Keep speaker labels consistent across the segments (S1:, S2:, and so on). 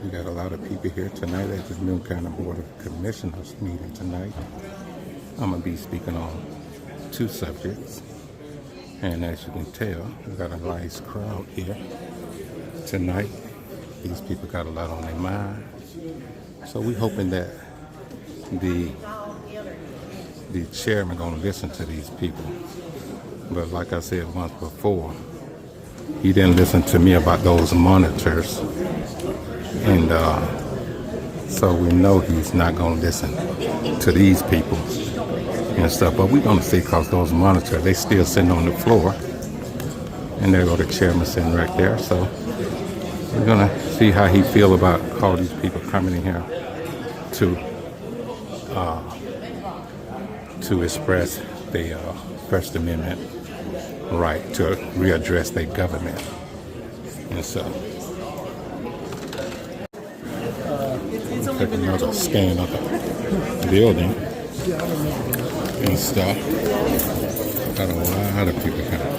S1: We got a lot of people here tonight at the New County Board of Commissioners meeting tonight. I'm going to be speaking on two subjects. And as you can tell, we got a nice crowd here tonight. These people got a lot on their mind. So we're hoping that the chairman going to listen to these people. But like I said once before, he didn't listen to me about those monitors. And so we know he's not going to listen to these people and stuff. But we're going to see, because those monitors, they still sitting on the floor. And there go the chairman sitting right there. So we're going to see how he feel about all these people coming in here to express their First Amendment right to readdress their government. And so take another scan of the building and stuff. Got a lot of people coming.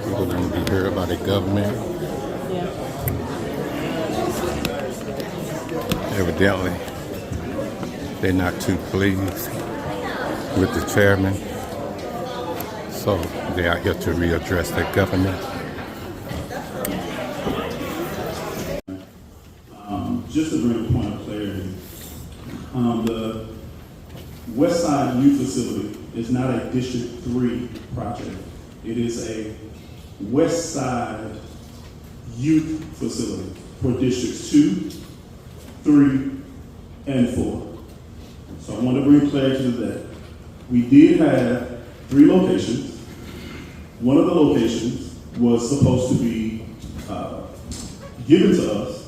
S1: People want to be heard by the government. Evidently, they're not too pleased with the chairman. So they're out here to readdress their government.
S2: Just to bring a point of clarity, the West Side Youth Facility is not a District 3 project. It is a West Side Youth Facility for Districts 2, 3, and 4. So I want to bring clarity to that. We did have 3 locations. One of the locations was supposed to be given to us.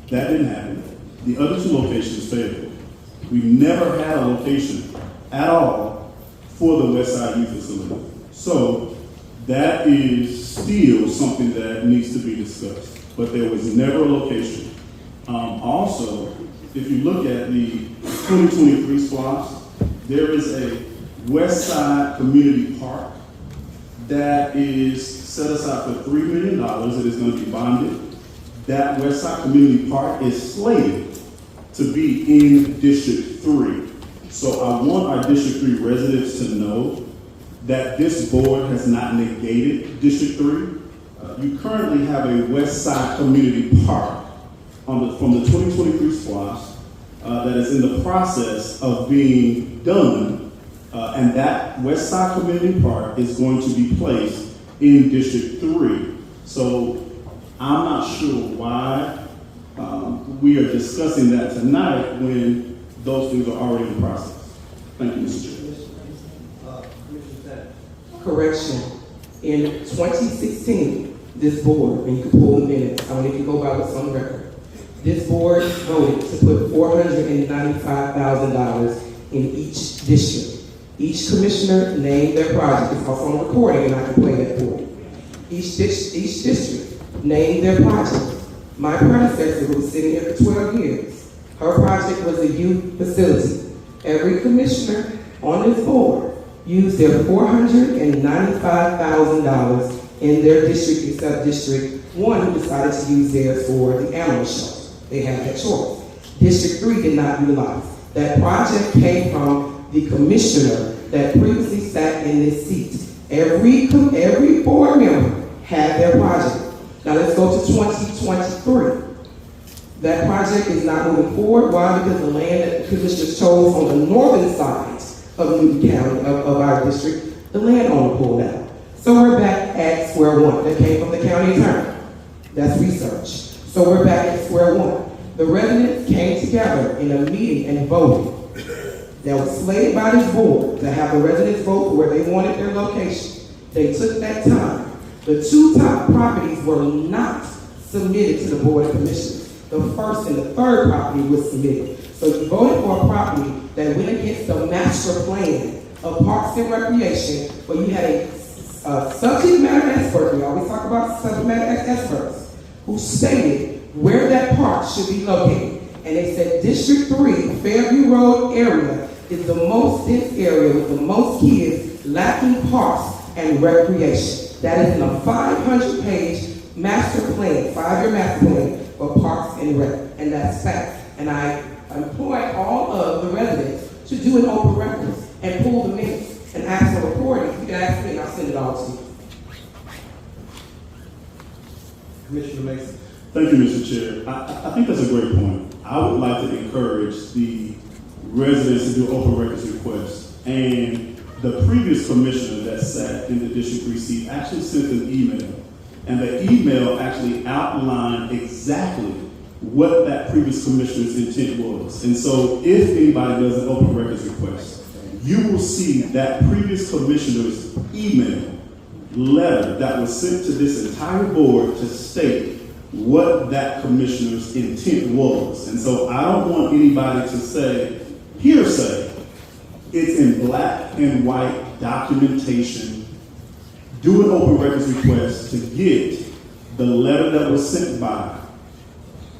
S2: That didn't happen. The other 2 locations failed. We never had a location at all for the West Side Youth Facility. So that is still something that needs to be discussed. But there was never a location. Also, if you look at the 2023 SPLOST, there is a West Side Community Park that is set aside for $3 million. It is going to be bonded. That West Side Community Park is slated to be in District 3. So I want our District 3 residents to know that this board has not negated District 3. You currently have a West Side Community Park from the 2023 SPLOST that is in the process of being done, and that West Side Community Park is going to be placed in District 3. So I'm not sure why we are discussing that tonight when those things are already in process. Thank you, Mr. Chair.
S3: Correction. In 2016, this board, and you can pull the minutes, I want you to go by what's on the record. This board voted to put $495,000 in each district. Each commissioner named their project. It's also on recording, and I can play that for you. Each district named their project. My predecessor, who was sitting here for 12 years, her project was a youth facility. Every commissioner on this board used their $495,000 in their district, except District 1, who decided to use theirs for the animal shelter. They had that choice. District 3 did not utilize. That project came from the commissioner that previously sat in this seat. Every board member had their project. Now let's go to 2023. That project is not moving forward. Why? Because the land that the commissioners chose on the northern side of Newton County, of our district, the landowner pulled out. So we're back at square one. That came from the county attorney. That's research. So we're back at square one. The residents came together in a meeting and voted. That was slated by this board to have the residents vote for where they wanted their location. They took that time. The 2 top properties were not submitted to the Board of Commissioners. The first and the third property was submitted. So you voted for a property that went against the master plan of Parks and Recreation, where you had a subject matter expert, we always talk about subject matter experts, who stated where that park should be located. And they said District 3, Fairview Road area, is the most dense area with the most kids lacking parks and recreation. That is in a 500-page master plan, 5-year master plan for Parks and Rec, and that's fact. And I employ all of the residents to do an open records and pull the minutes and ask for recording. You can ask me and I'll send it all to you.
S4: Commissioner Mason.
S2: Thank you, Mr. Chair. I think that's a great point. I would like to encourage the residents to do open records requests. And the previous commissioner that sat in the District 3 seat actually sent an email. And the email actually outlined exactly what that previous commissioner's intent was. And so if anybody does an open records request, you will see that previous commissioner's email letter that was sent to this entire board to state what that commissioner's intent was. And so I don't want anybody to say, hearsay. It's in black and white documentation. Do an open records request to get the letter that was sent by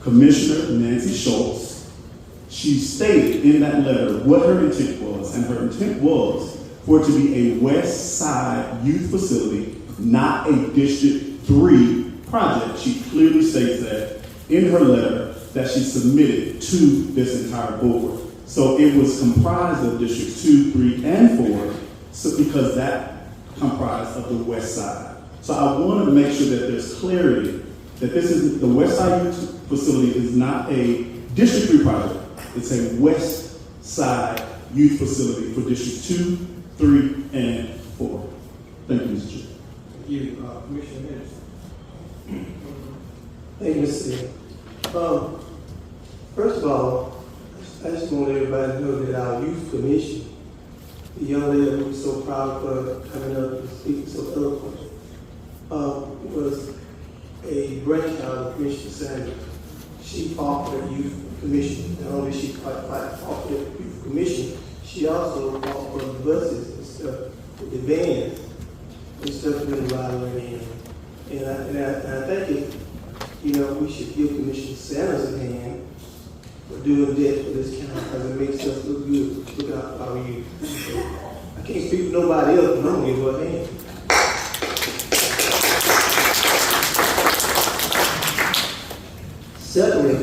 S2: Commissioner Nancy Schultz. She stated in that letter what her intent was, and her intent was for it to be a West Side youth facility, not a District 3 project. She clearly states that in her letter that she submitted to this entire board. So it was comprised of Districts 2, 3, and 4, so because that comprised of the West Side. So I want to make sure that there's clarity that this is the West Side Youth Facility is not a District 3 project. It's a West Side Youth Facility for District 2, 3, and 4. Thank you, Mr. Chair.
S4: Thank you, Commissioner Henderson.
S5: Thank you, Mr. Chair. First of all, I just want everybody to know that our youth commission, the young lady who was so proud for coming up and speaking so eloquently, was a brainchild of Commissioner Sanders. She fought for the youth commission. Not only she fought for the youth commission, she also fought for the buses and stuff, the vans and stuff in the right. And I think we should give Commissioner Sanders a hand for doing that for this county because it makes us look good. Look out for our youth. So, I can't speak for nobody else, but I'm going to give her a hand. Secondly,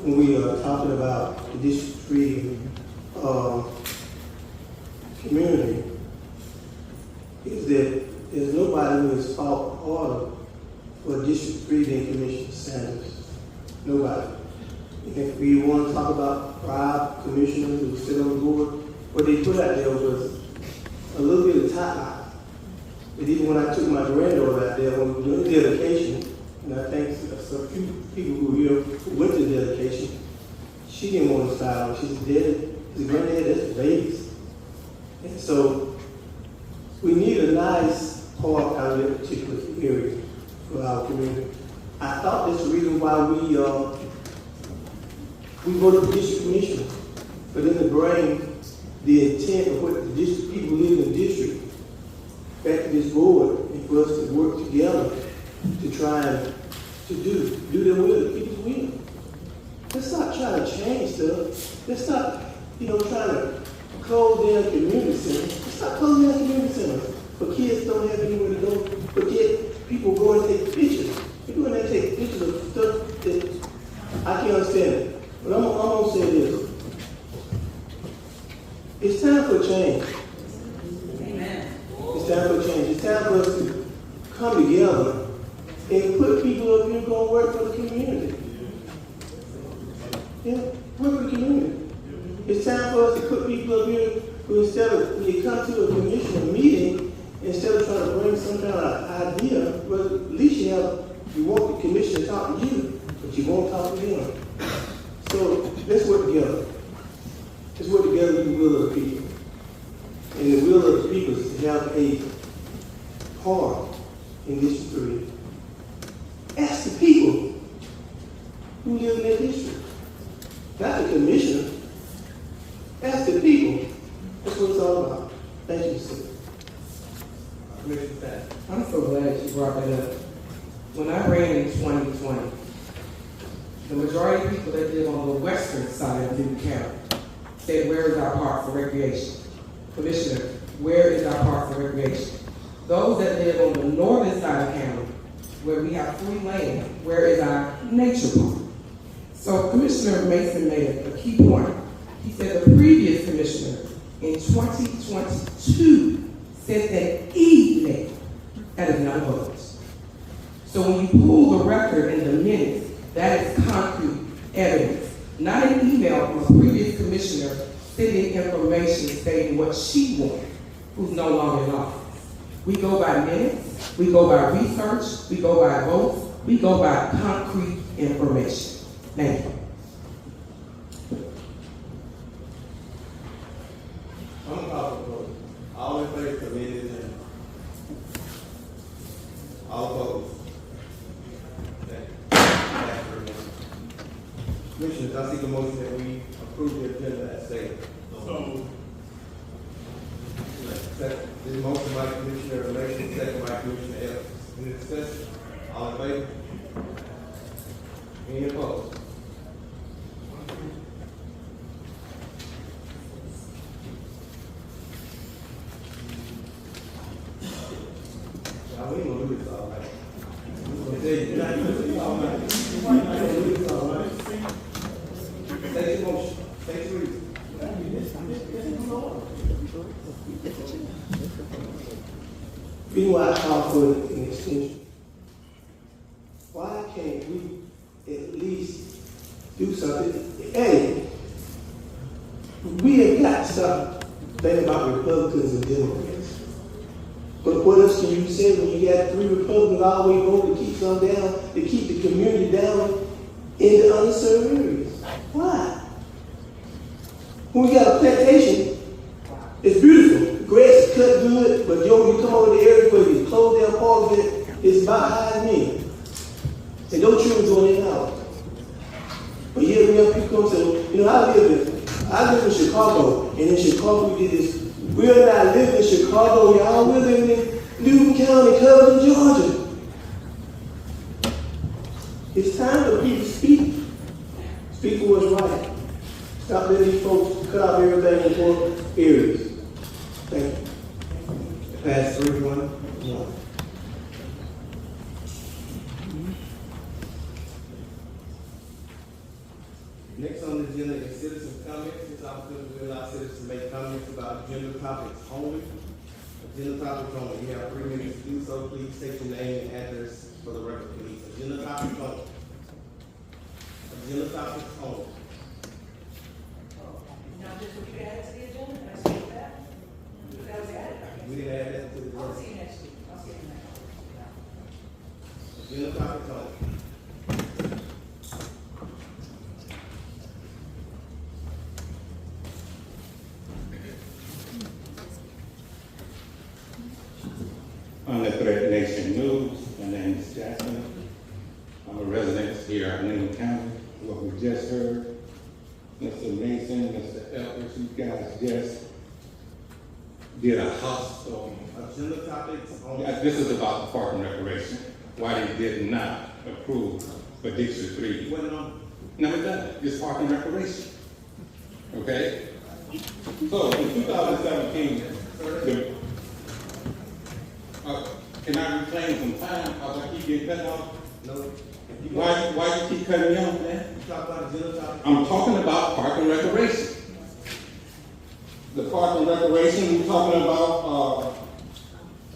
S5: when we are talking about the District 3 community, is that there's nobody who has fought harder for District 3 than Commissioner Sanders. Nobody. And if we want to talk about 5 commissioners who sit on the board, what they put out there was a little bit of top. But even when I took my granddaughter out there when we were doing dedication, and I think some few people who went to dedication, she didn't want to style. She said, Daddy, his granddad, that's babies. And so we need a nice park out of that particular area for our community. I thought that's the reason why we voted for district commissioner, for them to bring the intent of what the district people live in the district back to this board and for us to work together to try and to do their will, the people's will. Let's not try to change stuff. Let's not, trying to close down community centers. Let's not close down community centers. But kids don't have anywhere to go. But yet people go and take pictures. They go and they take pictures of stuff that I can't understand it. But I'm gonna say this. It's time for a change. Amen. It's time for a change. It's time for us to come together and put people up here going to work for the community. Yeah, work for the community. It's time for us to put people up here who instead of, when you come to a commissioner meeting, instead of trying to bring some kind of idea, well, at least you want the commissioner to talk to you, but you won't talk to them. So let's work together. Let's work together with the will of the people. And the will of the people is to have a part in District 3. Ask the people who live in that district. Not the commissioner. Ask the people. That's what it's all about. Thank you, sir.
S3: I'm so glad you brought that up. When I ran in 2020, the majority of people that live on the western side of Newton County said, where is our parks and recreation? Commissioner, where is our parks and recreation? Those that live on the northern side of county, where we have free land, where is our nature park? So Commissioner Mason made a key point. He said the previous commissioner in 2022 said that evening that is not voted. So when you pull the record in the minutes, that is concrete evidence, not an email from a previous commissioner sending information stating what she wanted, who's no longer in office. We go by minutes, we go by research, we go by votes, we go by concrete information. Thank you.
S4: I'm gonna call for the vote. All in favor of the agenda? All opposed? Thank you. Thank you very much. Commissioners, I seek a motion that we approve the agenda as stated.
S2: So,
S4: Second, this motion by Commissioner Mason, second by Commissioner Evans. Any discussion? All in favor? Any opposed? Now, we ain't gonna do this all night. We gonna tell you, we're not gonna do this all night. We're not gonna do this all night. Take the motion, take the reason.
S5: Meanwhile, I call for an extension. Why can't we at least do something? Hey, we have got to stop thinking about Republicans and Democrats. But what else can you say when you got 3 Republicans always voting to keep some down, to keep the community down in the unserved areas? Why? When we got a plantation, it's beautiful. The grass is cut good, but you come over the area where you close down part of it, it's about high as me. And no children going in and out. But here we have people come say, you know, I live in Chicago, and in Chicago we did this. We're not living in Chicago, y'all. We're living in Newton County, Covington, Georgia. It's time for people to speak. Speak for what's right. Stop letting these folks cut off everything in poor areas. Thank you.
S4: Pass 3-1. Next on the agenda is citizen comments. This opportunity will allow citizens to make comments about agenda topics only. Agenda topics only. You have 3 minutes to do so. Please state your name and address for the record, please. Agenda topics only. Agenda topics only.
S6: Now, just what you added to the agenda, can I see that? That was added.
S4: We didn't add that to the
S6: I'll
S4: agenda.
S6: see you next week. I'll see you next week.
S4: Agenda topics only.
S1: On the Threat Nation News, my name is Jackson. I'm a resident here in Newton County. What we just heard, Mr. Mason, Mr. Elkins, you guys just did a hostile.
S4: Agenda topics only.
S1: This is about the park and recreation. Why they did not approve for District 3.
S4: Wait on.
S1: No, it doesn't. It's park and recreation. Okay? So in 2017, can I reclaim some time? Because I keep getting cut off.
S4: No.
S1: Why you keep cutting me off, man?
S4: You talk about agenda topics.
S1: I'm talking about park and recreation. The park and recreation, we're talking about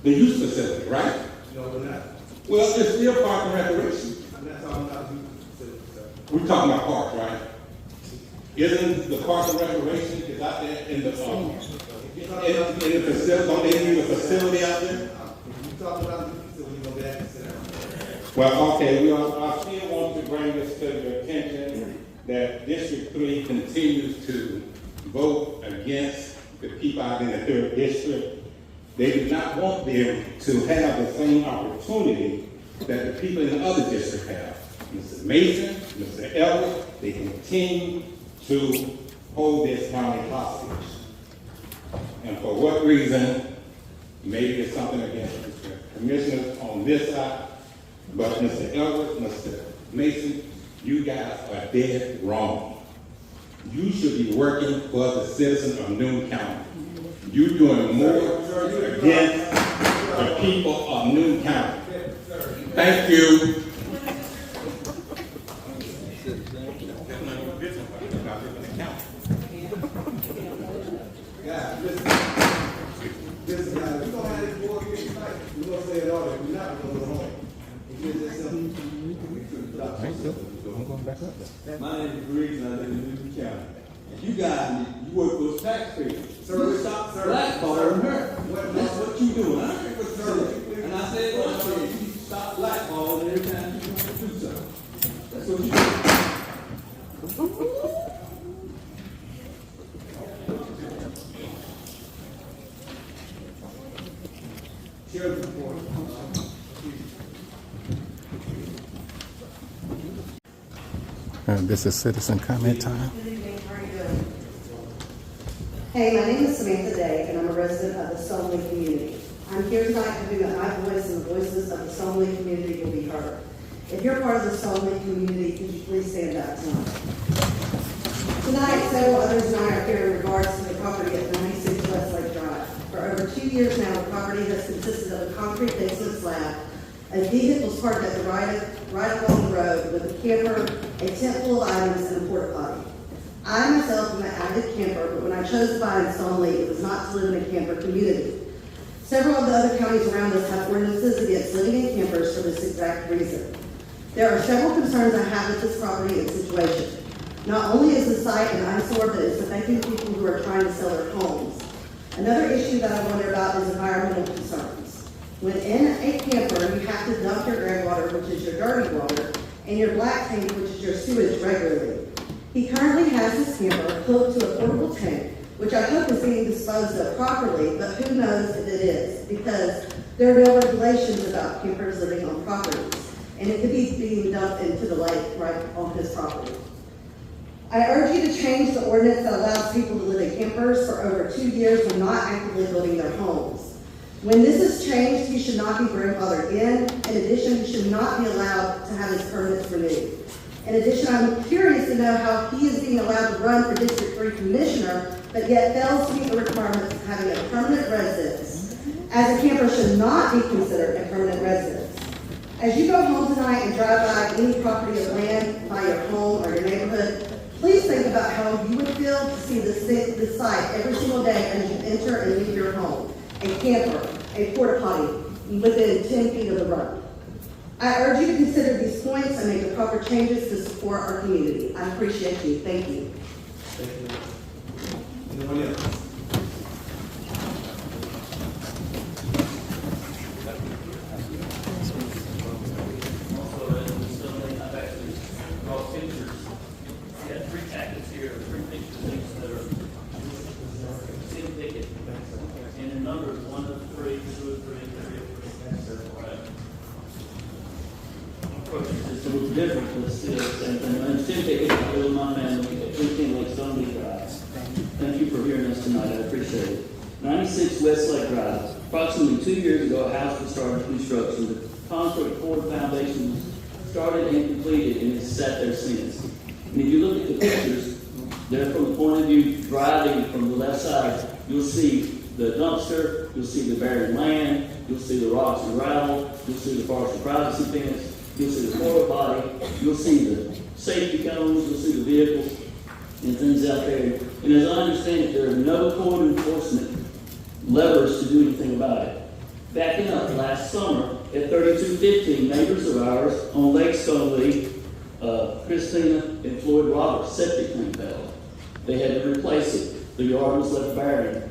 S1: the youth facility, right?
S4: No, we're not.
S1: Well, it's still park and recreation.
S4: I'm not talking about you, sir.
S1: We're talking about park, right? Isn't the park and recreation is out there in the facility? Don't they need a facility out there?
S4: You talk about the facility, you're gonna be asked to sit down.
S1: Well, okay, I still want to bring this to your attention that District 3 continues to vote against the people out in the 3rd District. They do not want them to have the same opportunity that the people in the other district have. Mr. Mason, Mr. Elwood, they continue to hold this county hostage. And for what reason? Maybe it's something against the commissioners on this side, but Mr. Elwood, Mr. Mason, you guys are dead wrong. You should be working for the citizens of Newton County. You're doing more against the people of New County. Thank you.
S4: Guys, listen, guys, we're gonna have this board here tonight. We're gonna say it all, if we're not, we're gonna go home. It's just that simple.
S7: My name is Griggs, and I live in Newton County. And you guys, you work for the taxpayers.
S4: Sir, stop, sir.
S7: Blackballing her. That's what you doing. I heard what you
S4: Sir,
S7: said. And I said, well, I said, you stop blackballing every time you want to do something. That's what you do.
S4: Chair's report.
S1: This is citizen comment time.
S6: Good evening, how are you doing? Hey, my name is Samantha Day, and I'm a resident of the Stoneley community. I'm here tonight hoping that my voice and the voices of the Stoneley community will be heard. If you're part of the Stoneley community, could you please stand up tonight? Tonight, several others and I are here in regards to the property at 96 Westlake Drive. For over 2 years now, the property has consisted of a concrete basement slab, a vehicle parked at the right along the road with a camper, a tent full of items, and a porta potty. I myself am an avid camper, but when I chose to buy in Stoneley, it was not to live in a camper community. Several of the other counties around us have ordinances against living in campers for this exact reason. There are several concerns I have with this property and situation. Not only is the site an eyesore, but it's affecting people who are trying to sell their homes. Another issue that I wonder about is environmental concerns. When in a camper, you have to dump your gray water, which is your dirty water, and your black tank, which is your sewage, regularly. He currently has his camper hooked to a portable tank, which I hope is being disposed of properly, but who knows if it is, because there are no regulations about campers living on properties, and it could be being dumped into the lake right on his property. I urge you to change the ordinance that allows people to live in campers for over 2 years when not actively building their homes. When this is changed, he should not be grandfathered in. In addition, he should not be allowed to have his permits renewed. In addition, I'm curious to know how he is being allowed to run for District 3 Commissioner, but yet fails to meet the requirements of having a permanent residence, as a camper should not be considered a permanent residence. As you go home tonight and drive by any property of land by your home or your neighborhood, please think about how you would feel to see the site every single day as you enter and leave your home. A camper, a porta potty, within 10 feet of the road. I urge you to consider these points and make the proper changes to support our community. I appreciate you. Thank you.
S4: Thank you. Anyone else?
S8: Also, in something I've actually brought pictures. We got 3 packets here, 3 pictures each that are same ticket. And the number is 1 of 3, 2 of 3, 3 of 3. Of course, it's just a little different, but still the same thing. And same ticket, I live in my family, at 15 Lake Stoneley Drive. Thank you for hearing us tonight, I appreciate it. 96 Westlake Drive. Approximately 2 years ago, a house was started construction. The concrete poured foundation was started and completed, and it's sat there since. And if you look at the pictures, there from the point of view driving from the left side, you'll see the dumpster, you'll see the buried land, you'll see the rocks and gravel, you'll see the partial privacy fence, you'll see the porta potty, you'll see the safety cones, you'll see the vehicles and things out there. And as I understand it, there are no code enforcement levers to do anything about it. Backing up, last summer at 3215, neighbors of ours on Lake Stoneley, Christina and Floyd Roberts, septic tank failed. They had to replace it. The yard was left barren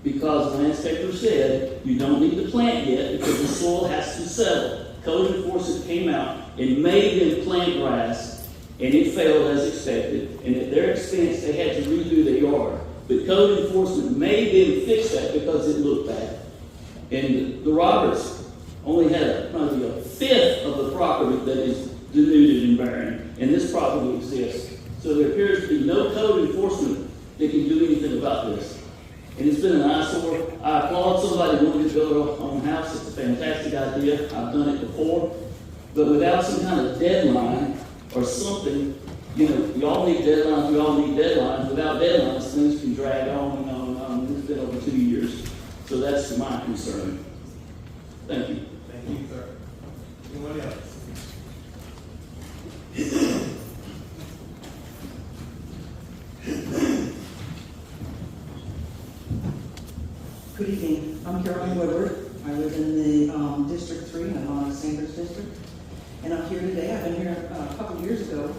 S8: because the landscaper said you don't need to plant yet because the soil has to settle. Code enforcement came out and made them plant grass, and it failed as expected. And at their expense, they had to redo their yard. But code enforcement made them fix that because it looked bad. And the Roberts only had probably a fifth of the property that is denuded and barren, and this property exists. So there appears to be no code enforcement that can do anything about this. And it's been an eyesore. I applaud somebody wanting to build their own house. It's a fantastic idea. I've done it before. But without some kind of deadline or something, you know, we all need deadlines. Without deadlines, things can drag on and on and on. It's been over 2 years. So that's my concern. Thank you.
S4: Thank you, sir. Anyone else?
S9: Good evening. I'm Caroline Woodward. I live in the District 3, I'm on Sanders District. And I'm here today. I've been here a couple years ago.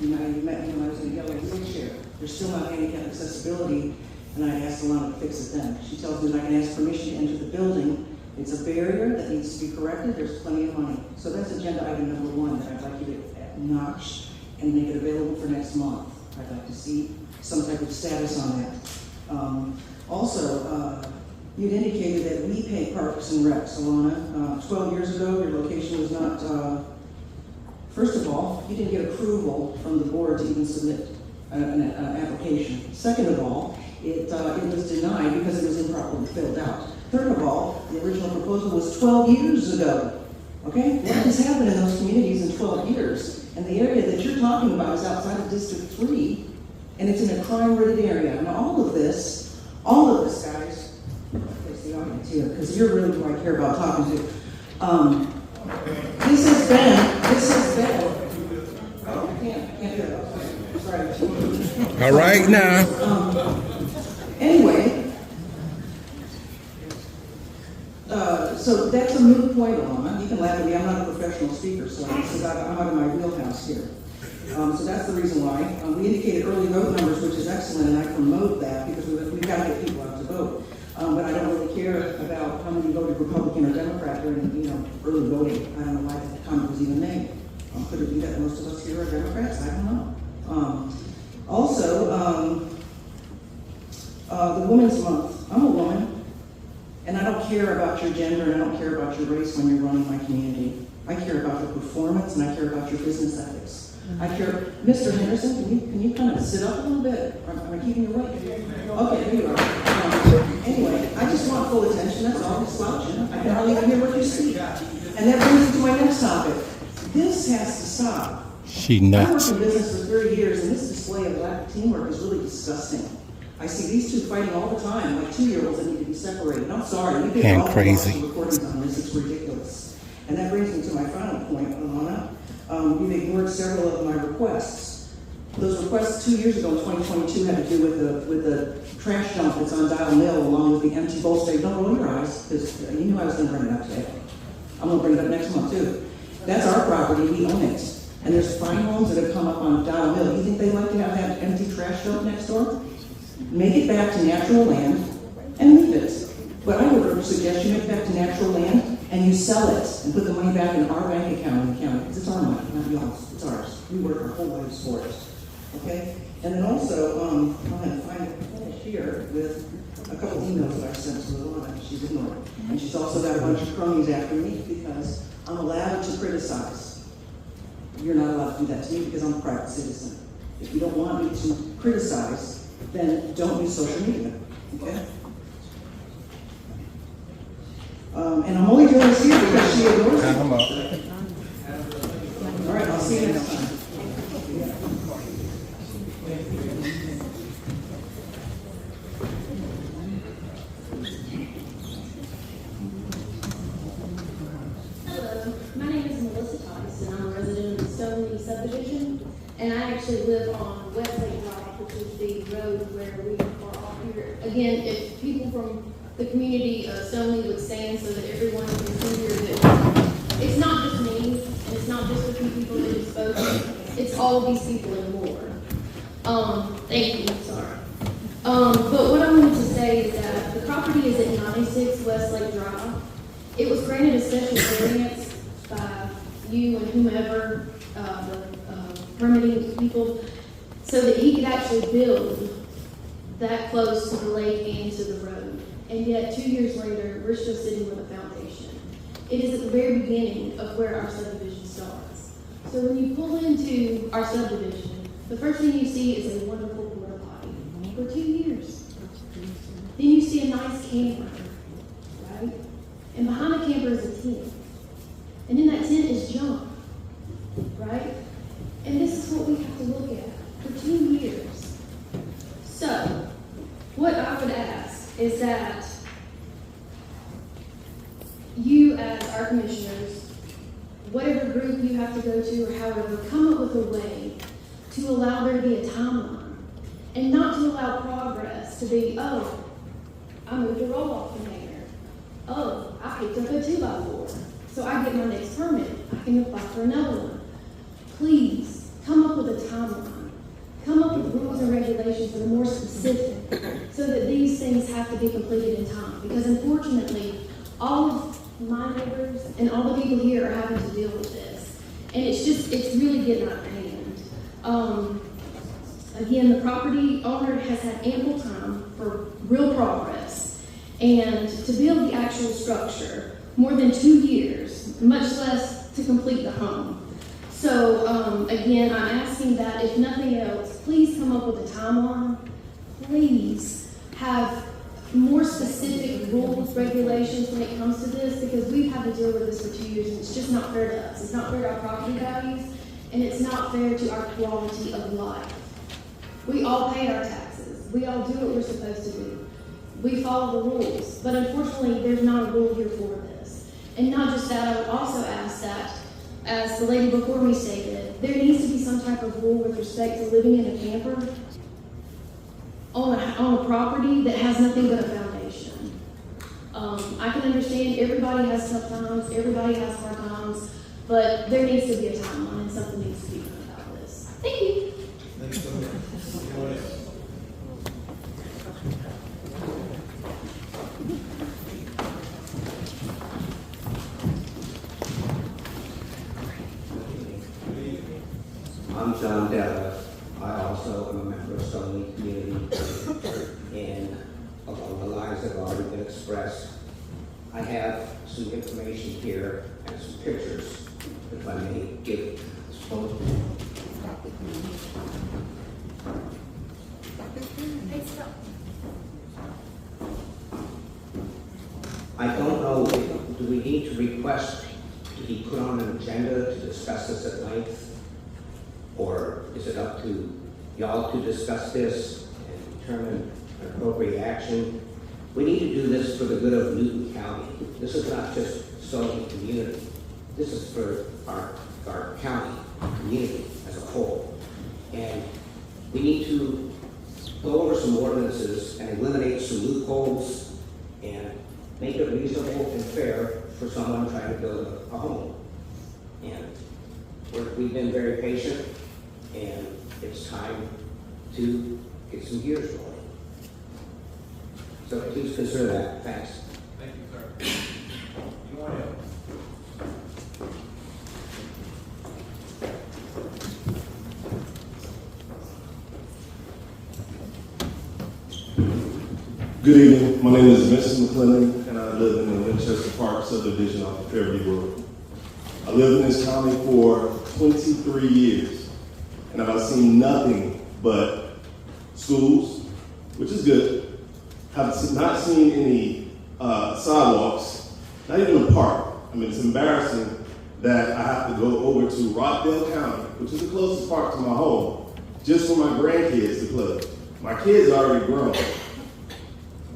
S9: You met me when I was in a yellow wheelchair. There's still not handicap accessibility, and I asked Alana to fix it then. She tells me that I can ask permission to enter the building. It's a barrier that needs to be corrected. There's plenty of money. So that's agenda item number 1 that I'd like you to notch and make it available for next month. I'd like to see some type of status on that. Also, you'd indicated that we pay Parks and Recs, Alana. 12 years ago, your location was not, first of all, you didn't get approval from the board to even submit an application. Second of all, it was denied because it was improperly filled out. Third of all, the original proposal was 12 years ago. Okay? What has happened in those communities in 12 years? And the area that you're talking about is outside of District 3, and it's in a crime-ridden area. Now, all of this, guys, face the audience here, because you're really who I care about talking to. This has been, oh, I can't do it. Sorry.
S1: All right now.
S9: Anyway, so that's a moot point, Alana. You can laugh at me. I'm not a professional speaker, so I'm out of my wheelhouse here. So that's the reason why. We indicated early vote numbers, which is excellent, and I promote that because we've got to get people out to vote. But I don't really care about how many voted Republican or Democrat during, early voting. I don't know why that comment was even made. Could it be that most of us here are Democrats? I don't know. Also, the Women's Month. I'm a woman. And I don't care about your gender, and I don't care about your race when you're running my community. I care about your performance, and I care about your business ethics. I care, Mr. Henderson, can you kind of sit up a little bit? Am I keeping you awake? Okay, there you are. Anyway, I just want full attention, that's all. I'm slouching. I can hardly even hear what you speak. And that brings me to my next topic. This has to stop.
S1: She
S9: I
S1: nuts.
S9: worked in business for 30 years, and this display of lack of teamwork is really disgusting. I see these two fighting all the time, like 2-year-olds that need to be separated. And I'm sorry, you
S1: And
S9: all
S1: crazy.
S9: the recordings on this. It's ridiculous. And that brings me to my final point, Alana. You've ignored several of my requests. Those requests 2 years ago in 2022 had to do with the trash dump that's on Dial Mill, along with the empty bowl stage. Don't roll your eyes, because you knew I was going to bring it up today. I'm going to bring it up next month too. That's our property. We own it. And there's fine homes that have come up on Dial Mill. You think they'd like to have that empty trash dump next door? Make it back to natural land and leave it. But I would suggest you make it back to natural land and you sell it and put the money back in our bank account in the county, because it's our money, not y'all's. It's ours. We work our whole lives for it. Okay? And then also, I'm going to finish here with a couple emails that I sent to Luana. She's ignored. And she's also got a bunch of cronies after me because I'm allowed to criticize. You're not allowed to do that to me because I'm a private citizen. If you don't want me to criticize, then don't use social media. Okay? And I'm only doing this here because she ignores me.
S1: I'm up.
S9: All right, I'll see you next time.
S10: Hello, my name is Melissa Tice, and I'm a resident of the Stoney subdivision, and I actually live on Westlake Drive, which is the road where we are all here. Again, if people from the community of Stoney would stand so that everyone can see here that it's not just me, and it's not just the few people that have spoken, it's all of these people and more. Thank you, sorry. But what I wanted to say is that the property is at 96 Westlake Drive. It was granted a special variance by you and whomever, the permitting people, so that he could actually build that close to the lake and to the road. And yet, 2 years later, we're still sitting with a foundation. It is at the very beginning of where our subdivision starts. So when you pull into our subdivision, the first thing you see is a wonderful porta potty for 2 years. Then you see a nice camper, right? And behind the camper is a tent. And in that tent is junk, right? And this is what we have to look at for 2 years. So, what I would ask is that you as our commissioners, whatever group you have to go to or however, come up with a way to allow there to be a timeline and not to allow progress to be, oh, I moved a roll off container. Oh, I picked up a 2x4. So I get my next permit. I can apply for another one. Please, come up with a timeline. Come up with rules and regulations that are more specific so that these things have to be completed in time. Because unfortunately, all of my neighbors and all the people here are having to deal with this. And it's really getting out of hand. Again, the property owner has had ample time for real progress. And to build the actual structure, more than 2 years, much less to complete the home. So again, I'm asking that if nothing else, please come up with a timeline. Please have more specific rules, regulations when it comes to this, because we've had to deal with this for 2 years and it's just not fair to us. It's not fair to our property values and it's not fair to our quality of life. We all pay our taxes. We all do what we're supposed to do. We follow the rules, but unfortunately there's not a rule here for this. And not just that, I would also ask that, as the lady before me stated, there needs to be some type of rule with respect to living in a camper on a property that has nothing but a foundation. I can understand everybody has tough times, everybody has hard times, but there needs to be a timeline and something needs to be done about this. Thank you.
S4: Thank you so much. Anyone else?
S11: I'm John Della. I also am a member of Stoneleaf Community, and along the lines that have already been expressed, I have some information here and some pictures, if I may give this photo. I don't know, do we need to request to be put on an agenda to discuss this at length? Or is it up to y'all to discuss this and determine an appropriate action? We need to do this for the good of Newton County. This is not just Stoneleaf community. This is for our county community as a whole. And we need to go over some ordinances and eliminate some loopholes and make it reasonable and fair for someone trying to build a home. And we've been very patient, and it's time to get some gears rolling. So please consider that. Thanks.
S4: Thank you, sir. Anyone else?
S12: Good evening. My name is Vincent McClellan, and I live in the Winchester Park subdivision off of Fairview Road. I lived in this county for 23 years, and I've seen nothing but schools, which is good. Have not seen any sidewalks, not even a park. I mean, it's embarrassing that I have to go over to Rockdale County, which is the closest park to my home, just for my grandkids to play. My kids are already grown.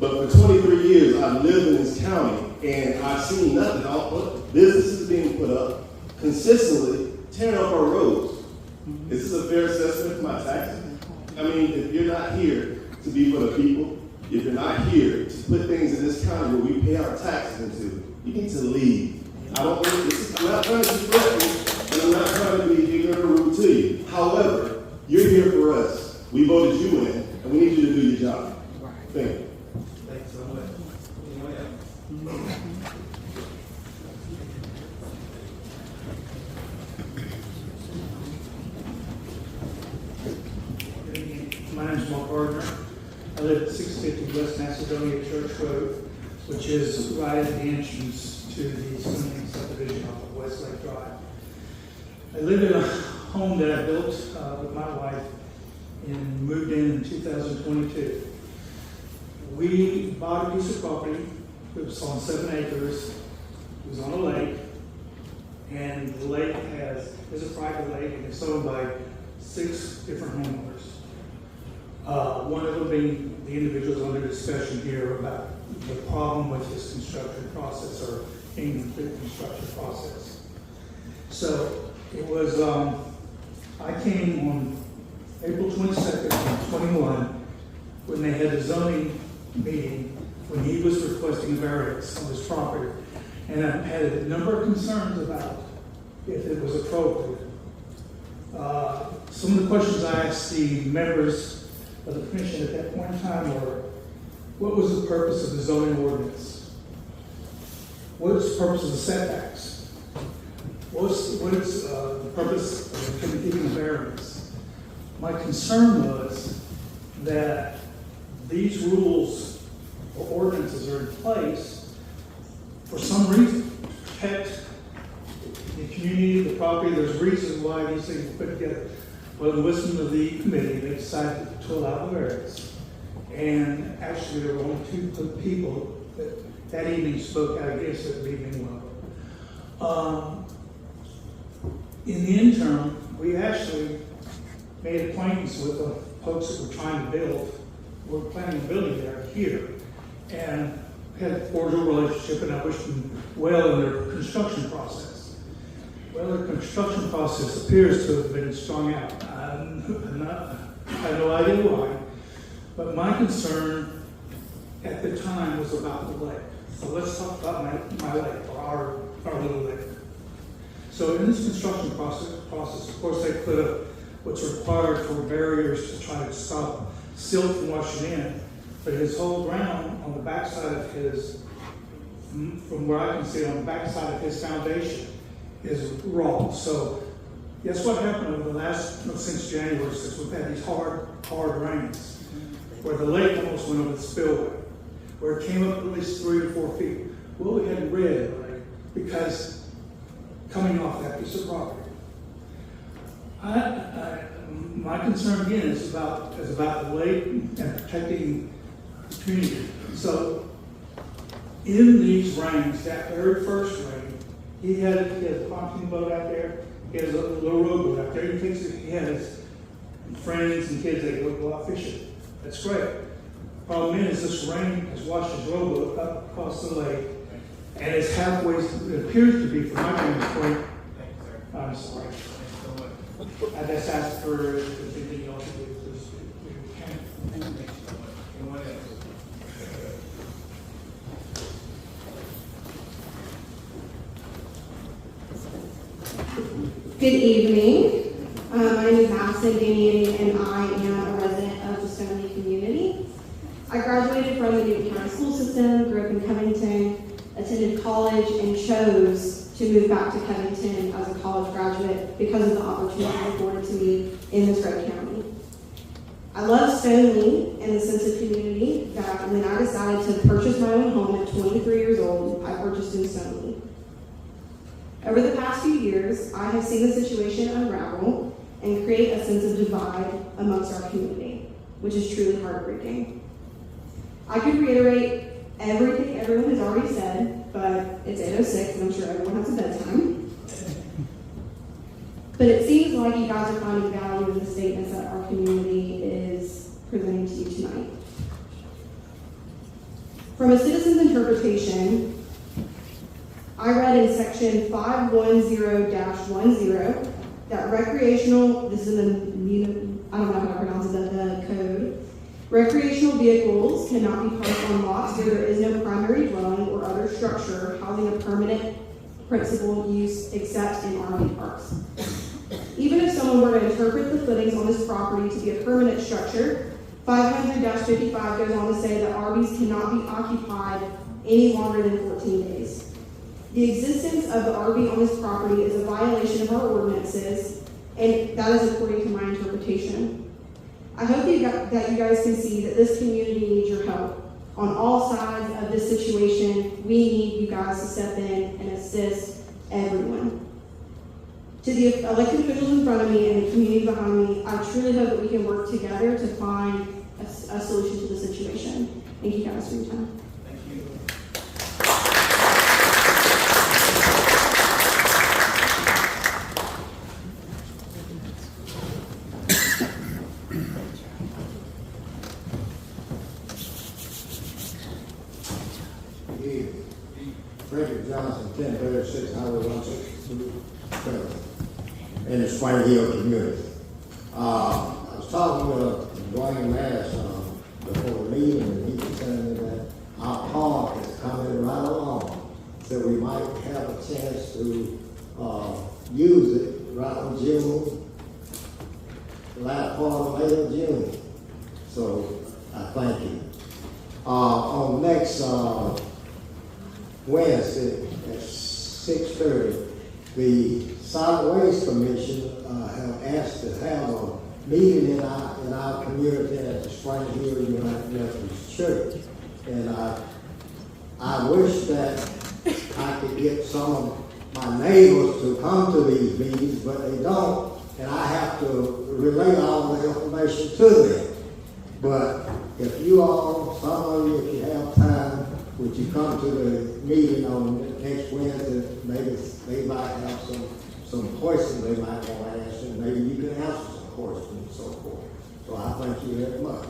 S12: But for 23 years, I've lived in this county, and I've seen nothing. All businesses being put up, consistently tearing up our roads. Is this a fair assessment of my taxes? I mean, if you're not here to be for the people, if you're not here to put things in this county where we pay our taxes into, you need to leave. I don't think this is, I'm not trying to be threatening, and I'm not trying to be ignorant or rude to you. However, you're here for us. We voted you in, and we need you to do your job. Thank you.
S4: Thanks so much. Anyone else?
S13: My name is Mark Gardner. I live at 650 West Macedonia Church Road, which is right at the entrance to the Swimming subdivision off of Westlake Drive. I live in a home that I built with my wife and moved in 2022. We bought a piece of property. It was on 7 acres. It was on a lake, and the lake is a private lake, and it's owned by 6 different homeowners. One of them being the individuals under discussion here about the problem with this construction process or in the construction process. So it was, I came on April 22nd, 21, when they had the zoning meeting, when he was requesting a variance on his property. And I had a number of concerns about if it was appropriate. Some of the questions I asked the members of the commission at that point in time were, what was the purpose of the zoning ordinance? What is the purpose of the setbacks? What is the purpose of giving a variance? My concern was that these rules or ordinances are in place for some reason to protect the community, the property. There's reasons why these things were put together. Well, in listening to the committee, they decided to allow the variance. And actually, there were only 2 people that evening spoke out against it, leaving well. In the interim, we actually made acquaintance with the folks that were trying to build. We're planning on building there here, and had a cordial relationship, and I wished them well in their construction process. Well, the construction process appears to have been strung out. I have no idea why, but my concern at the time was about the lake. So let's talk about my lake, or our little lake. So in this construction process, of course, they put up what's required for barriers to try to stop silt from washing in. But his whole ground on the backside of his, from where I can see on the backside of his foundation, is raw. So guess what happened over the last, since January, since we've had these hard rains, where the lake almost went over the spillway, where it came up at least 3 to 4 feet. Well, we had red, right? Because coming off that piece of property. My concern again is about the lake and protecting the community. So in these rains, that very first rain, he had a pontoon boat out there. He has a little rowboat out there. He had his friends and kids that go out fishing. That's great. Problem is, this rain has washed his rowboat up across the lake, and it's halfway. It appears to be, from my vantage point. I'm sorry. I just asked for anything else to do.
S10: Good evening. My name is Madison Daniani, and I am a resident of the Stoney community. I graduated from the Newton County school system, grew up in Covington, attended college, and chose to move back to Covington as a college graduate because of the opportunity afforded to me in this great county. I love Stoney and the sense of community that when I decided to purchase my own home at 23 years old, I purchased in Stoney. Over the past few years, I have seen the situation unravel and create a sense of divide amongst our community, which is truly heartbreaking. I could reiterate everything everyone has already said, but it's 8:06 and I'm sure everyone has a bedtime. But it seems like you guys are finding value in the statements that our community is presenting to you tonight. From a citizen's interpretation, I read in section 510-10 that recreational, this is in the, I don't know how to pronounce it, the code. Recreational vehicles cannot be parked on lots where there is no primary dwelling or other structure housing a permanent principal use except in RV parks. Even if someone were to interpret the footings on this property to be a permanent structure, 500-55 goes on to say that RVs cannot be occupied any longer than 14 days. The existence of the RV on this property is a violation of our ordinances, and that is according to my interpretation. I hope that you guys can see that this community needs your help. On all sides of this situation, we need you guys to step in and assist everyone. To the elected officials in front of me and the community behind me, I truly hope that we can work together to find a solution to the situation. Thank you guys for your time.
S14: Frederick Johnson, 106 Highway 162 in the Spring Hill community. I was talking with Dwayne Mass before the meeting, and he was telling me that our park is coming right along, so we might have a chance to use it right in June, the last part of later June. So I thank you. On next Wednesday at 6:30, the Solid Waste Commission have asked to have a meeting in our community at the Spring Hill United Methodist Church. And I wish that I could get some of my neighbors to come to these meetings, but they don't, and I have to relay all the information to them. But if you all, some of you, if you have time, would you come to the meeting on next Wednesday? Maybe they might have some questions they might want to ask, and maybe you can answer some questions and so forth. So I thank you very much.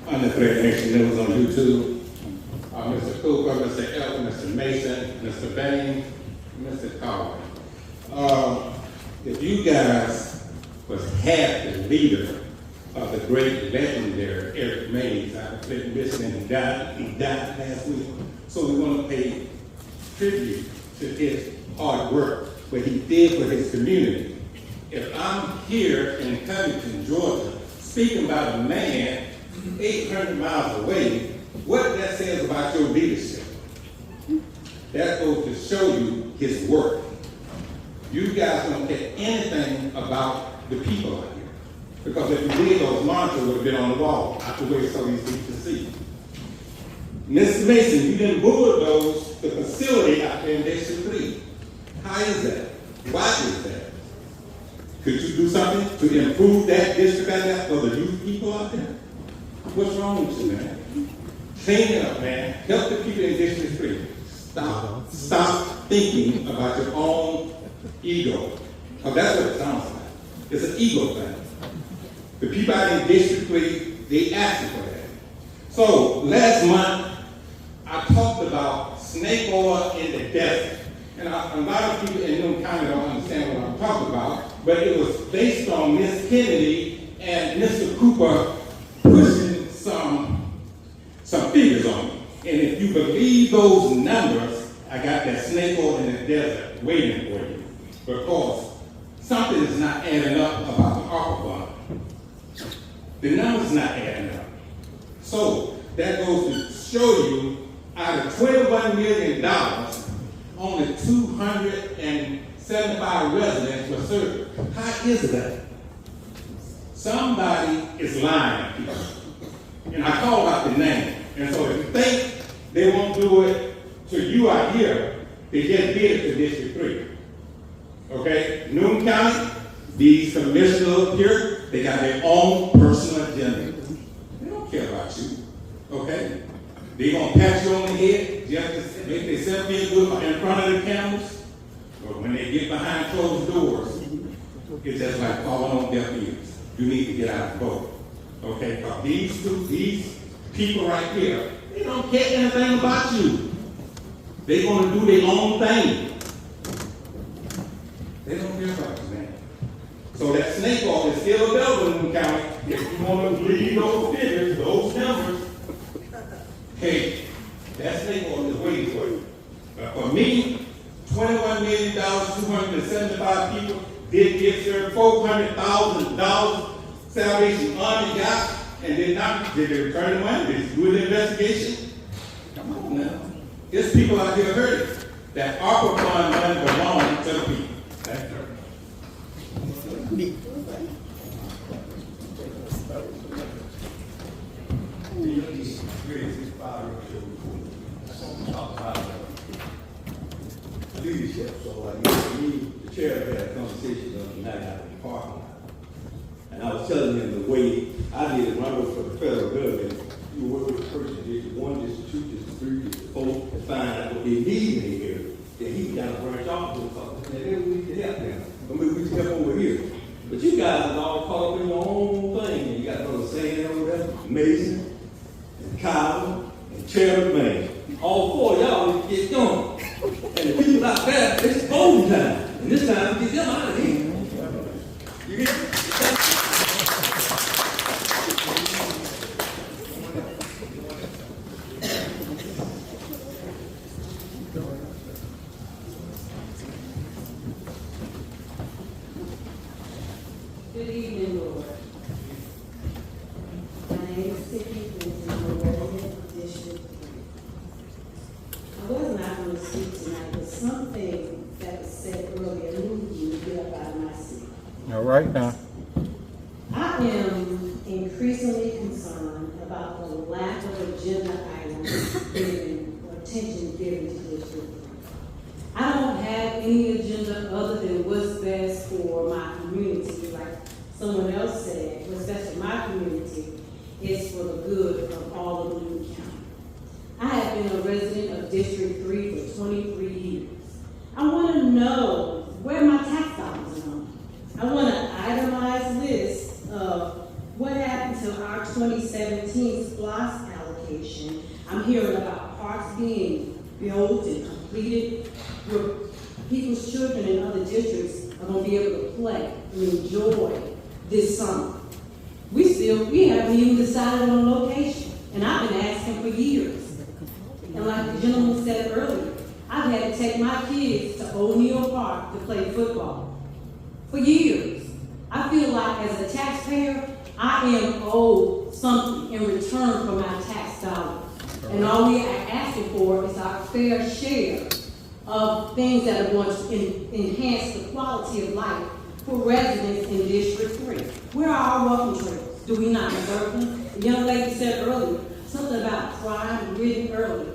S1: On the Thread Nation News on YouTube, Mr. Cooper, Mr. Elton, Mr. Mason, Mr. Bain, Mr. Cowen. If you guys was half the leader of the great legendary Eric Mays out of Flint, Michigan, he died last week. So we want to pay tribute to his hard work, what he did for his community. If I'm here in Covington, Georgia, speaking about a man 800 miles away, what that says about your leadership? That goes to show you his work. You guys don't care anything about the people out here. Because if you did, those monitors would have been on the wall out the way so these people can see. Mr. Mason, you didn't bulldoze the facility out there in District 3. How is that? Why is that? Could you do something to improve that district out there for the youth people out there? What's wrong with you, man? Clean it up, man. Help the people in District 3. Stop thinking about your own ego. Because that's what it sounds like. It's an ego thing. The people out in District 3, they asked for that. So last month, I talked about snake oil in the desert. And a lot of people in Newton County don't understand what I'm talking about, but it was based on Miss Kennedy and Mr. Cooper pushing some figures on me. And if you believe those numbers, I got that snake oil in the desert waiting for you. Because something is not adding up about the ARPA bond. The numbers not adding up. So that goes to show you, out of $21 million, only 275 residents were served. How is that? Somebody is lying, people. And I call out the name. And so if you think they won't do it to you out here, they just did it to District 3. Okay? Newton County, these commissioners up here, they got their own personal agenda. They don't care about you. Okay? They're going to pat you on the head just to make themselves feel good in front of the cameras. But when they get behind closed doors, it's just like falling on deaf ears. You need to get out and vote. Okay? Because these people right here, they don't care anything about you. They're going to do their own thing. They don't care about you, man. So that snake oil is still available in the county. If you want to believe those figures, those numbers, hey, that snake oil is waiting for you. But for me, $21 million, 275 people did get served $400,000 Salvation Army got, and did they return the money? Did they do an investigation? Come on now. There's people out here hurting. That ARPA fund money belongs to the people. Thank you.
S7: Leadership. So the chair had a conversation the other night out in the parking lot. And I was telling him the way I did it when I worked for the federal government. You work with a person, District 1, District 2, District 3, District 4, and find out what they need in the area. Then he got to branch off to a couple. And then we need to help them. I mean, we can help over here. But you guys are all caught up in your own thing. And you got to know the saying over there. Mason, and Cowen, and Chairman May. All four of y'all need to get going. And the people out there, it's voting time. And this time, we get them out of here. You get it?
S15: Good evening, Lord. My name is Tiffany Clinton. I'm a resident of District 3. I was not going to speak tonight, but something that was said earlier moved me to get up out of my seat.
S1: All right now.
S15: I am increasingly concerned about the lack of agenda items given or attention given to District 3. I don't have any agenda other than what's best for my community. Like someone else said, what's best for my community is for the good of all of Loudoun County. I have been a resident of District 3 for 23 years. I want to know where my tax dollars are going. I want an itemized list of what happened to our 2017 SPLOST allocation. I'm hearing about parks being built and completed where people's children in other districts are going to be able to play and enjoy this summer. We haven't even decided on location, and I've been asking for years. And like the gentleman said earlier, I've had to take my kids to O'Neill Park to play football for years. I feel like as a taxpayer, I am owed something in return for my tax dollars. And all we are asking for is our fair share of things that are going to enhance the quality of life for residents in District 3. Where are our walking trails? Do we not deserve them? The young lady said earlier, something about crime-ridden area.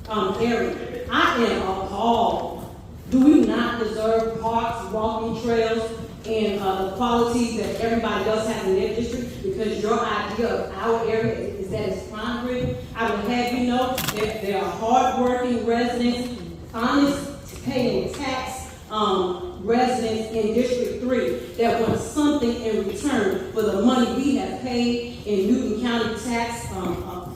S15: I am appalled. Do we not deserve parks, walking trails, and the qualities that everybody else has in their district? Because your idea of our area is that it's crime-ridden. I would have you know that there are hard-working residents, honest, paying tax residents in District 3 that want something in return for the money we have paid in Newton County tax,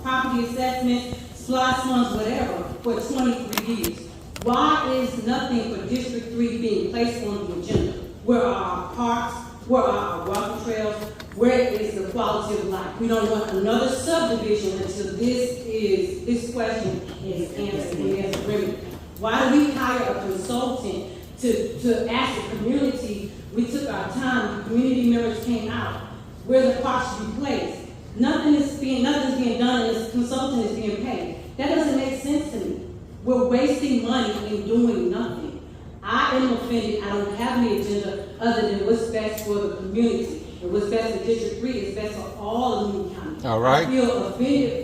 S15: property assessment, SPLOST funds, whatever, for 23 years. Why is nothing for District 3 being placed on the agenda? Where are our parks? Where are our walking trails? Where is the quality of life? We don't want another subdivision until this question is answered and there's agreement. Why do we hire a consultant to ask the community? We took our time, the community members came out, where the parks should be placed. Nothing's being done and this consultant is being paid. That doesn't make sense to me. We're wasting money and doing nothing. I am offended. I don't have any agenda other than what's best for the community. And what's best for District 3 is best for all of Newton County.
S1: All right.
S15: I feel offended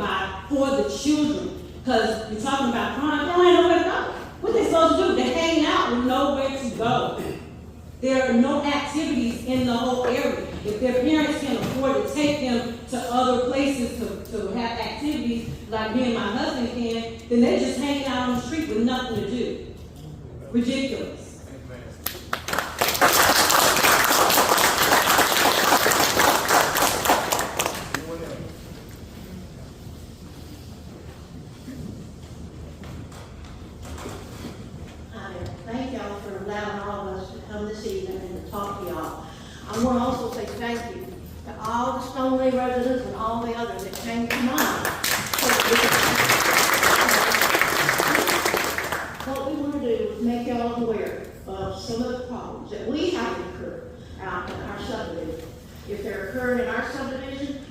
S15: for the children because you're talking about crime. They don't have nowhere to go. What they supposed to do? They're hanging out with nowhere to go. There are no activities in the whole area. If their parents can afford to take them to other places to have activities like me and my husband can, then they're just hanging out on the street with nothing to do. Ridiculous.
S6: Thank y'all for allowing all of us to come this evening and to talk to y'all. I want to also say thank you to all the Stoneleigh residents and all the others that came tonight. What we want to do is make y'all aware of some of the problems that we have incurred out in our subdivision. If they're occurring in our subdivision,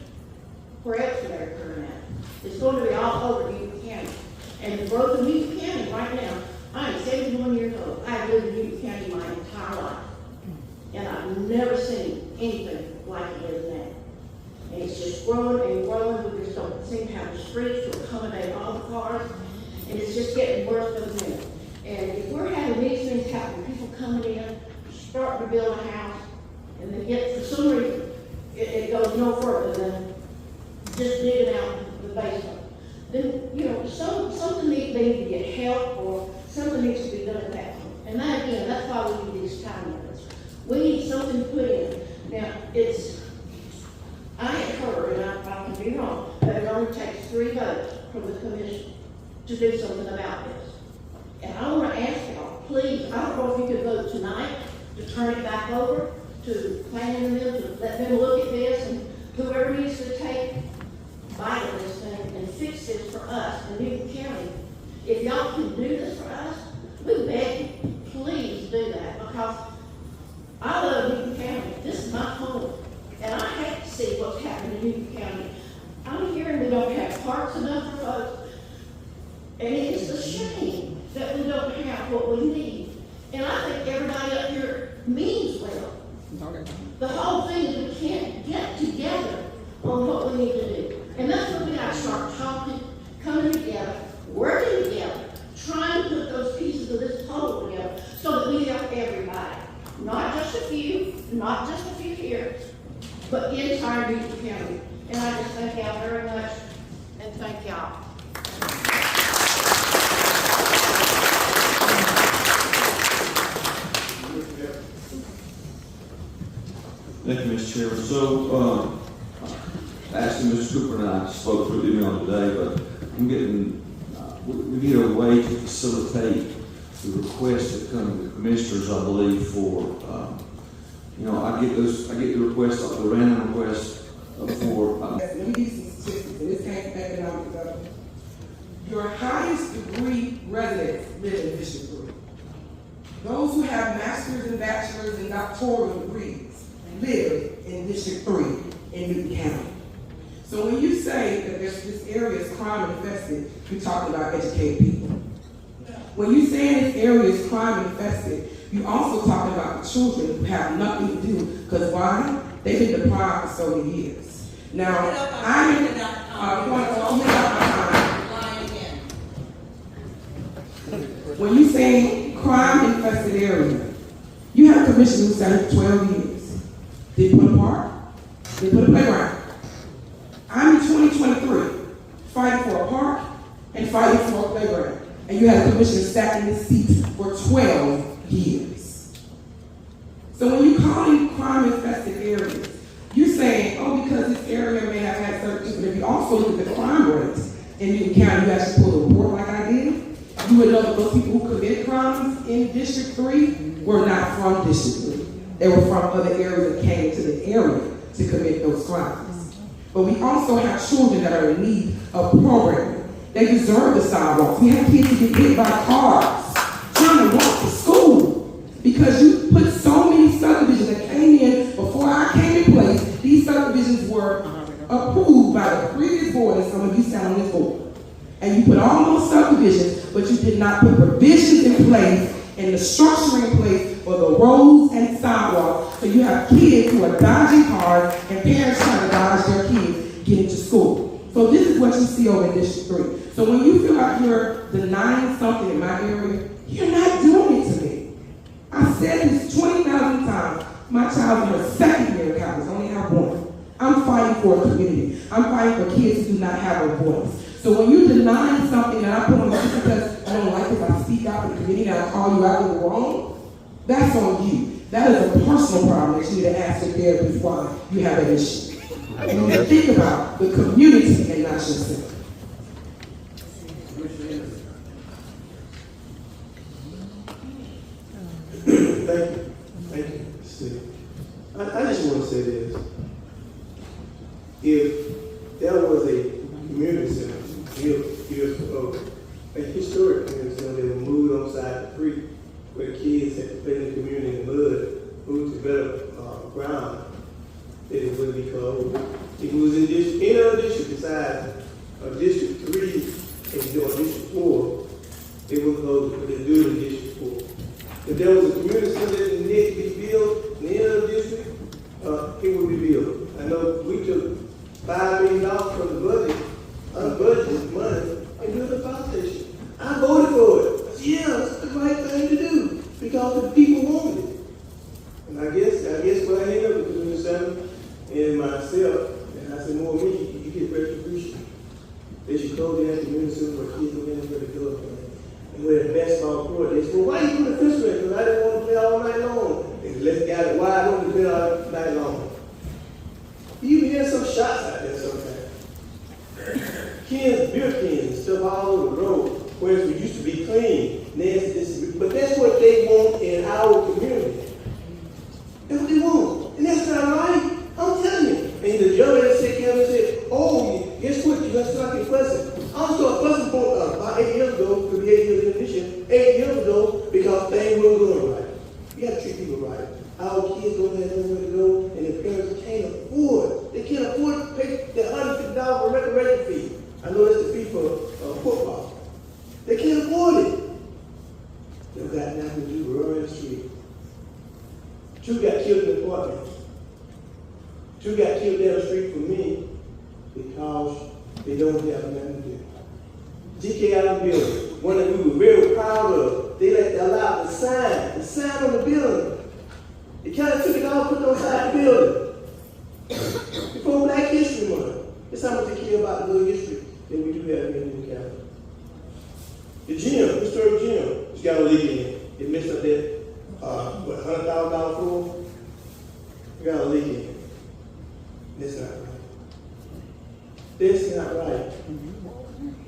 S6: where else are they occurring at? It's going to be all over Newton County. And the growth of Newton County right now, I am 71 years old. I've lived in Newton County my entire life. And I've never seen anything like it is now. And it's just growing and growing. We just don't seem to have the streets to accommodate all the cars. And it's just getting worse by the minute. And if we're having these things happen, people coming in, starting to build a house, and then yet for some reason, it goes no further than just digging out the basement, then, you know, something needs to get help or something needs to be done at that point. And that, again, that's why we need these time limits. We need something put in. Now, I had heard, and I can be wrong,
S16: that it only takes 3 votes from the commission to do something about this. And I want to ask y'all, please, I don't know if you could vote tonight to turn it back over to planning and them, to let them look at this, and whoever needs to take bite of this thing and fix this for us in Newton County. If y'all can do this for us, we beg you, please do that, because I love Newton County. This is my home, and I hate to see what's happening in Newton County. I'm hearing we don't have parks enough for folks, and it's a shame that we don't have what we need. And I think everybody up here means well. The whole thing is we can't get together on what we need to do. And that's when we got to start talking, coming together, working together, trying to put those pieces of this puzzle together so that we help everybody. Not just a few here, but the entire Newton County. And I just thank y'all very much, and thank y'all.
S17: Thank you, Mr. Chairman. So, actually, Mr. Cooper and I spoke through email today, but I'm getting, we need a way to facilitate the requests that come to the commissioners, I believe, for, I get the requests, the random requests for.
S3: Let me give you some statistics, and this came from economic development. Your highest degree residents live in District 3. Those who have master's and bachelor's and doctoral degrees live in District 3 in Newton County. So when you say that this area is crime infested, you're talking about educated people. When you say this area is crime infested, you're also talking about the children who have nothing to do, because why? They've been deprived for so many years. Now, I'm when you say crime infested area, you have a commission who sat for 12 years. They put a park, they put a playground. I'm in 2023, fighting for a park and fighting for a playground. And you had a commissioner sat in this seat for 12 years. So when you call these crime-infested areas, you're saying, oh, because this area may have had certain things, but if you also look at the crime rates in Newton County, you actually pull a report like I did, you would know that those people who commit crimes in District 3 were not from District 3. They were from other areas that came to the area to commit those crimes. But we also have children that are in need of programming. They deserve the sidewalks. We have kids who get hit by cars trying to walk to school because you put so many subdivisions that came in before I came in place. These subdivisions were approved by the previous board, and some of you sat on this board. And you put all those subdivisions, but you did not put provisions in place and the structure in place for the roads and sidewalks. So you have kids who are dodging cars and parents trying to dodge their kids getting to school. So this is what you see over in District 3. So when you feel like you're denying something in my area, you're not doing it to me. I said this 20,000 times. My child in her second year of college, I only have one. I'm fighting for a community. I'm fighting for kids who do not have a voice. So when you're denying something that I put on the list because I don't like it, I speak out in the community and I call you out in the wrong, that's on you. That is a personal problem that you need to ask your therapist why you have an issue. And you think about the community and not yourself.
S5: Thank you, Steve. I just want to say this. If there was a community center years ago, a historic community center that was moved on side the creek where kids had to play in the community in the mud, moved to better ground, that it wouldn't be closed. If it was in any other district besides District 3 and District 4, it wouldn't close it, but they do it in District 4. If there was a community center that needed to be built in any other district, it would be built. I know we took $5 million from the budget, unbudgeted money, and built a fire station. I voted for it. I said, yeah, that's the right thing to do because the people wanted it. And I guess what I ended up with Mr. Senator and myself, and I said, more me, you get retribution. They should close the community center where kids are getting ready to go. And we're the basketball court. They said, well, why are you doing the fifth grade? Because I didn't want to play all night long. They left got it wide open to play all night long. You even hear some shots out there sometimes. cans, beer cans and stuff all over the road, whereas we used to be clean. But that's what they want in our community. That's what they want. And that's not right. I'm telling you. And the young lady said, Kevin said, oh, guess what? You got to start getting fussing. I started fussing for about 8 years ago, could be 8 years in addition, 8 years ago, because things weren't going right. You got to treat people right. Our kids don't have nowhere to go, and the parents can't afford. They can't afford to pay the $150 for recreation fee. I know that's the fee for football. They can't afford it. They got nothing to do right in the street. 2 got killed in the apartment. 2 got killed down the street from me because they don't have nothing to do. GK Allen building, one that we were very proud of. They allowed the sign on the building. They kind of took it all, put it on side the building. Before Black History Month. That's how much they care about the little history that we do have here in New County. The gym, historic gym, it's got a leak in it. It messed up that, $100,000 floor. It got a leak in it. That's not right. That's not right.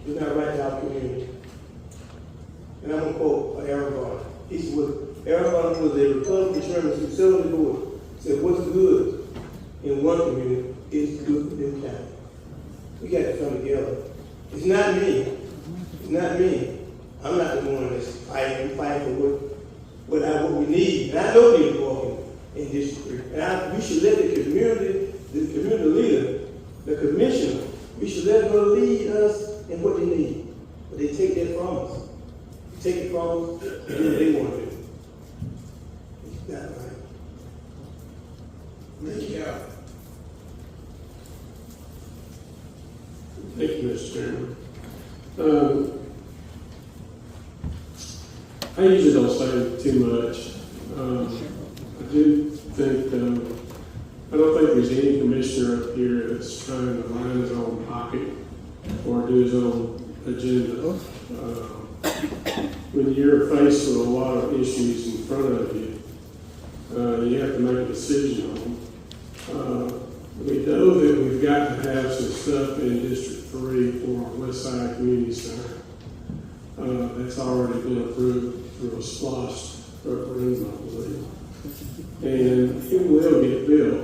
S5: It's not right to our community. And I'm going to quote Aaron Barnes. He said, Aaron Barnes was a Republican chairman who sat on the board, said, what's good in one community is good for them county. We got to come together. It's not me. It's not me. I'm not the one that's fighting. I'm fighting for what we need. And I know people walking in District 3. And we should let the community leader, the commissioner, we should let her lead us in what they need. But they take that from us. They take it from us and do what they want to do. It's not right. Thank you.
S18: Thank you, Mr. Chairman. I usually don't say too much. I do think, I don't think there's any commissioner up here that's trying to line his own pocket or do his own agenda. When you're faced with a lot of issues in front of you, you have to make a decision on them. We know that we've got to have some stuff in District 3 for our West Side Community Center. That's already been approved through a SPLOST referendum, I believe. And it will get built.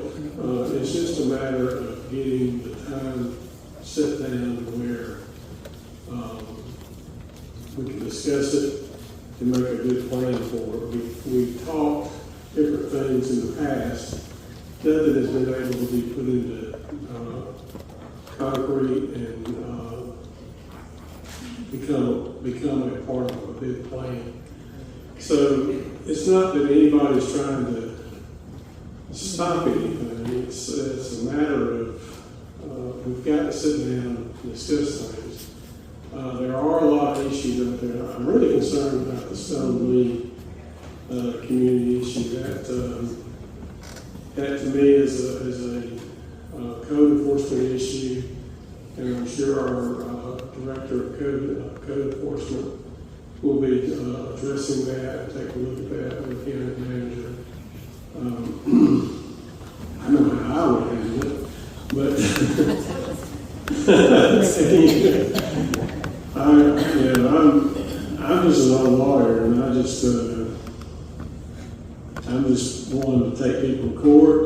S18: It's just a matter of getting the time set down where we can discuss it and make a good plan for it. We've talked different things in the past. Nothing has been able to be put into concrete and become a part of a big plan. So it's not that anybody's trying to stop anything. It's a matter of we've got to sit down and discuss things. There are a lot of issues out there. I'm really concerned about the Stone Lee community issue. That to me is a code enforcement issue, and I'm sure our director of code enforcement will be addressing that and take a look at that with the county manager. I know how I would handle it, but I'm just an old lawyer, and I'm just one to take people to court